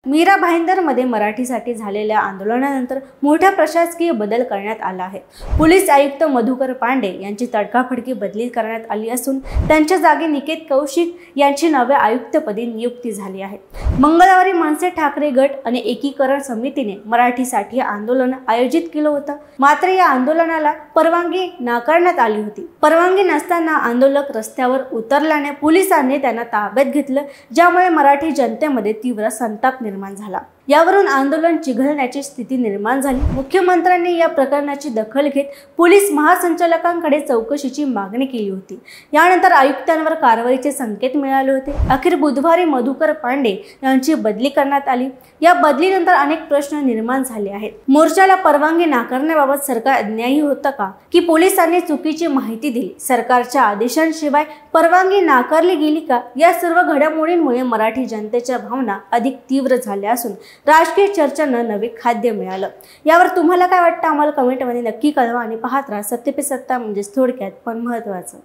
मीरा भाईंदरमध्ये मराठीसाठी झालेल्या आंदोलनानंतर मोठा प्रशासकीय बदल करण्यात आला आहे। पोलीस आयुक्त मधुकर पांडे यांची तडकाफडकी बदली करण्यात आली असून त्यांच्या जागी निकेत कौशिक यांची नव्या आयुक्तपदी नियुक्ती झाली आहे। मंगळवारी मनसे ठाकरे गट आणि एकीकरण समितीने मराठीसाठी आंदोलन आयोजित केलं होतं, मात्र या आंदोलनाला परवानगी नाकारण्यात आली होती। परवानगी नसताना आंदोलक रस्त्यावर उतरल्याने पोलिसांनी त्यांना ताब्यात घेतलं, ज्यामुळे मराठी जनतेमध्ये तीव्र संताप निर्माण झाला। यावरून आंदोलन चिघळण्याची स्थिती निर्माण झाली। मुख्यमंत्र्यांनी या प्रकरणाची दखल घेत पोलीस महासंचालकांकडे चौकशीची मागणी केली होती। यानंतर आयुक्तांवर कारवाईचे संकेत मिळाले होते। अखेर बुधवारी मधुकर पांडे यांची बदली करण्यात आली। या बदलीनंतर अनेक प्रश्न निर्माण झाले आहेत। मोर्चाला परवानगी नाकारण्याबाबत सरकार अन्यायी होतं का, की पोलिसांनी चुकीची माहिती दिली? सरकारच्या आदेशांशिवाय परवानगी नाकारली गेली का? या सर्व घडामोडींमुळे मराठी जनतेच्या भावना अधिक तीव्र झाल्या असून राजकीय चर्चांना नवे खाद्य मिळालं। यावर तुम्हाला काय वाटतं आम्हाला कमेंटमध्ये नक्की कळवा आणि पाहत राहा सत्य पे सत्ता, म्हणजे थोडक्यात पण महत्त्वाचं।